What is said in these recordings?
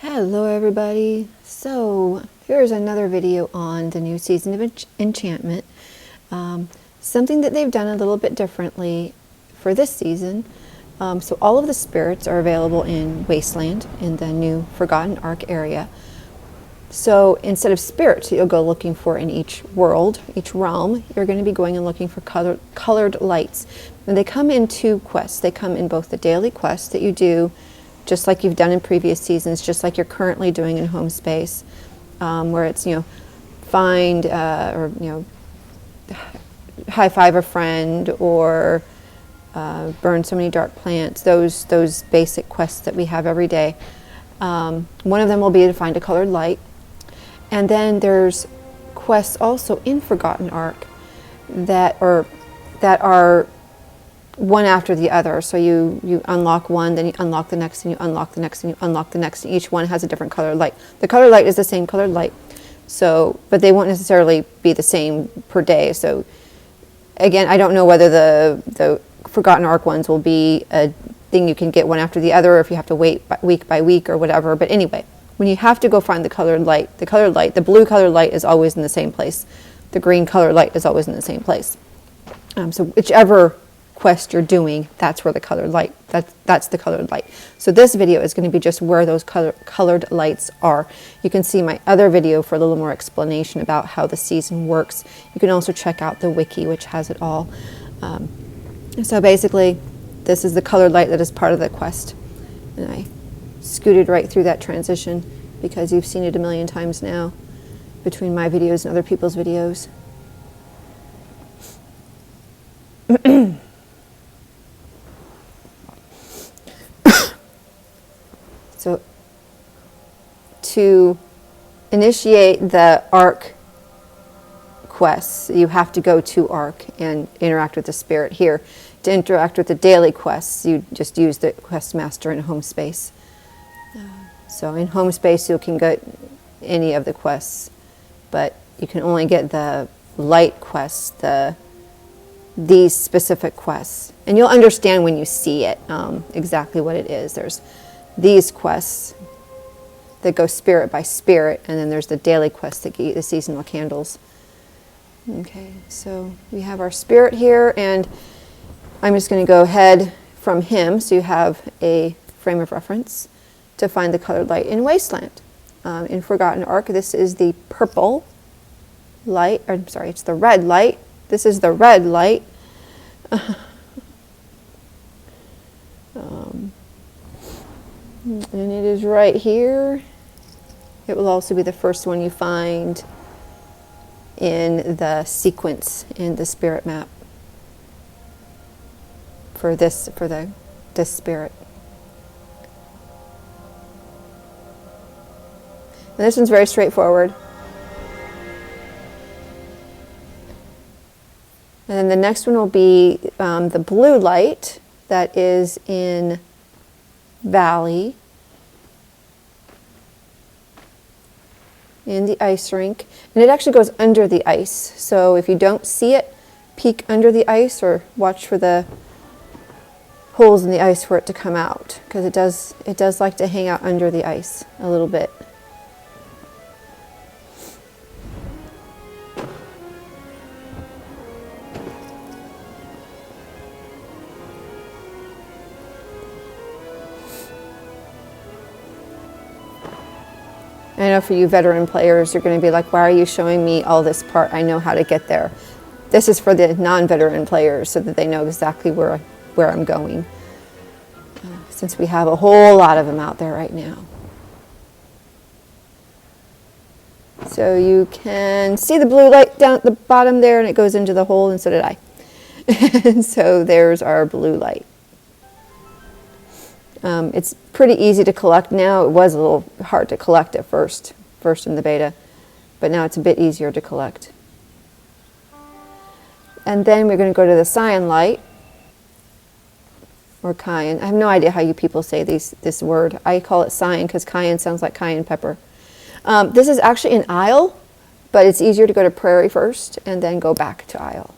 Hello everybody. So here's another video on the new season of Enchantment. Something that they've done a little bit differently for this season. So all of the spirits are available in Wasteland in the new Forgotten Ark area. So instead of spirits that you'll go looking for in each world, each realm, you're going to be going and looking for colored lights. And they come in two quests. They come in both the daily quests that you do just like you've done in previous seasons, just like you're currently doing in Home Space, where it's, find or, high five a friend or burn so many dark plants, those basic quests that we have every day. One of them will be to find a colored light. And then there's quests also in Forgotten Ark that are one after the other. So you unlock one, then you unlock the next, and you unlock the next, and you unlock the next, and each one has a different colored light. The colored light is the same colored light, but they won't necessarily be the same per day. So again, I don't know whether the Forgotten Ark ones will be a thing you can get one after the other, or if you have to wait week by week or whatever. But anyway, when you have to go find the the blue colored light is always in the same place. The green colored light is always in the same place. So whichever quest you're doing, that's where the colored light, that's the colored light. So this video is going to be just where those colored lights are. You can see my other video for a little more explanation about how the season works. You can also check out the wiki, which has it all. So basically, this is the colored light that is part of the quest. And I scooted right through that transition because you've seen it a million times now between my videos and other people's videos. So to initiate the Ark quests, you have to go to Ark and interact with the spirit here. To interact with the daily quests, you just use the quest master in Home Space. So in Home Space, you can get any of the quests, but you can only get the light quests, these specific quests. And you'll understand when you see it exactly what it is. There's these quests that go spirit by spirit, and then there's the daily quests that get you the seasonal candles. Okay, so we have our spirit here, and I'm just going to go ahead from him so you have a frame of reference to find the colored light in Wasteland. In Forgotten Ark, this is the purple light, or I'm sorry, it's the red light. This is the red light. And it is right here. It will also be the first one you find in the sequence in the spirit map for this spirit. And this one's very straightforward. And then the next one will be the blue light that is in Valley, in the ice rink. And it actually goes under the ice. So if you don't see it, peek under the ice or watch for the holes in the ice for it to come out, because it does like to hang out under the ice a little bit. I know for you veteran players, you're going to be like, why are you showing me all this part? I know how to get there. This is for the non-veteran players so that they know exactly where I'm going, since we have a whole lot of them out there right now. So you can see the blue light down at the bottom there, and it goes into the hole, and so did I. And so there's our blue light. It's pretty easy to collect now. It was a little hard to collect at first in the beta, but now it's a bit easier to collect. And then we're going to go to the Cyan light, or Cyan. I have no idea how you people say this word. I call it Cyan because Cayenne sounds like cayenne pepper. This is actually an Isle, but it's easier to go to Prairie first and then go back to Isle.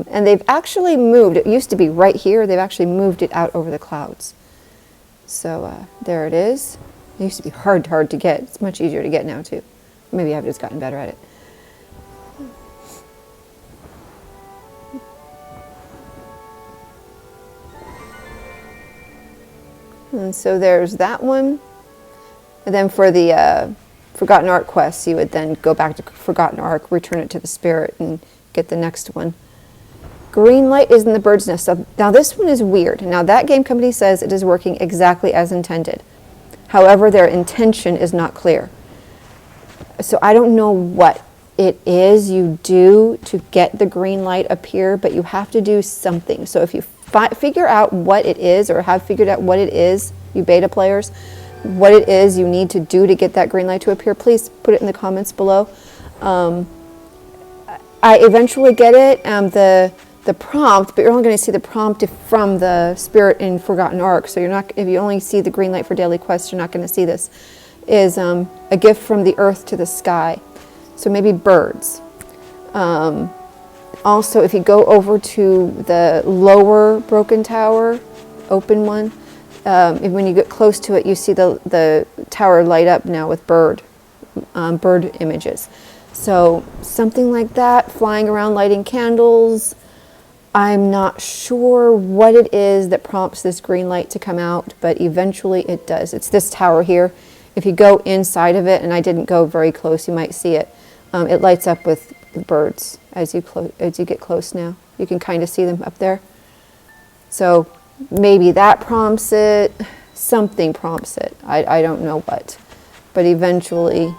And they've actually moved, it used to be right here, they've actually moved it out over the clouds. So there it is. It used to be hard to get. It's much easier to get now too. Maybe I've just gotten better at it. And so there's that one. And then for the Forgotten Ark quest, you would then go back to Forgotten Ark, return it to the spirit, and get the next one. Green light is in the bird's nest. So now this one is weird. Now that game company says it is working exactly as intended. However, their intention is not clear. So I don't know what it is you do to get the green light appear, but you have to do something. So if you figure out what it is, or have figured out what it is, you beta players, what it is you need to do to get that green light to appear, please put it in the comments below. I eventually get it, the prompt, but you're only going to see the prompt from the spirit in Forgotten Ark. So you're not, if you only see the green light for daily quests, you're not going to see this. Is a gift from the earth to the sky. So maybe birds. Also, if you go over to the lower broken tower, open one, when you get close to it, you see the tower light up now with bird images. So something like that, flying around lighting candles. I'm not sure what it is that prompts this green light to come out, but eventually it does. It's this tower here. If you go inside of it, and I didn't go very close, you might see it. It lights up with birds as you get close now. You can kind of see them up there. So maybe that prompts it. Something prompts it. I don't know what. But eventually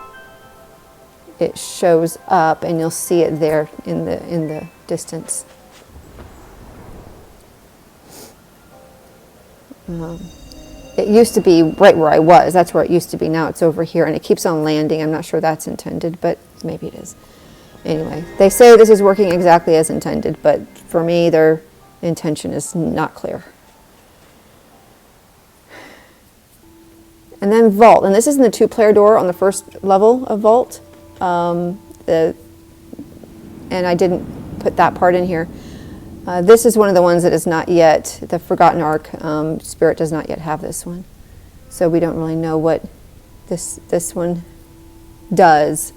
it shows up, and you'll see it there in the distance. It used to be right where I was. That's where it used to be. Now it's over here, and it keeps on landing. I'm not sure that's intended, but maybe it is. Anyway, they say this is working exactly as intended, but for me, their intention is not clear. And then Vault, and this is in the 2-player door on the first level of Vault. And I didn't put that part in here. This is one of the ones that is not yet, the Forgotten Ark spirit does not yet have this one. So we don't really know what this one does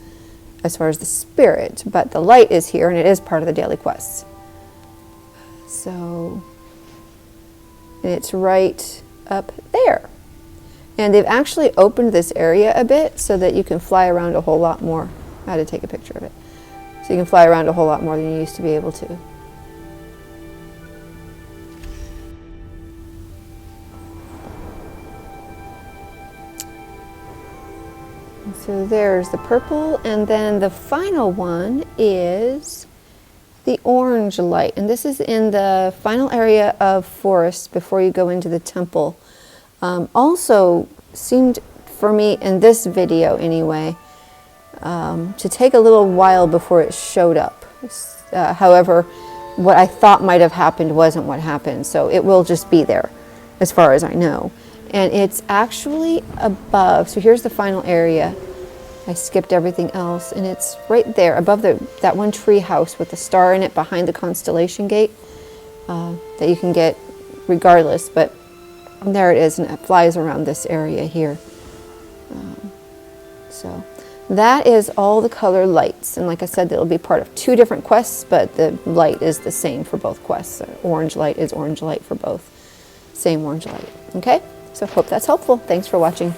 as far as the spirit, but the light is here, and it is part of the daily quests. So, and it's right up there. And they've actually opened this area a bit so that you can fly around a whole lot more. I had to take a picture of it. So you can fly around a whole lot more than you used to be able to. So there's the purple, and then the final one is the orange light. And this is in the final area of forest before you go into the temple. Also seemed, for me in this video anyway, to take a little while before it showed up. However, what I thought might have happened wasn't what happened, so it will just be there as far as I know. And it's actually above, so here's the final area. I skipped everything else, and it's right there above that one tree house with the star in it behind the constellation gate that you can get regardless, but there it is, and it flies around this area here. So that is all the color lights, and like I said, it'll be part of 2 different quests, but the light is the same for both quests. Orange light is orange light for both. Same orange light. Okay, so hope that's helpful. Thanks for watching.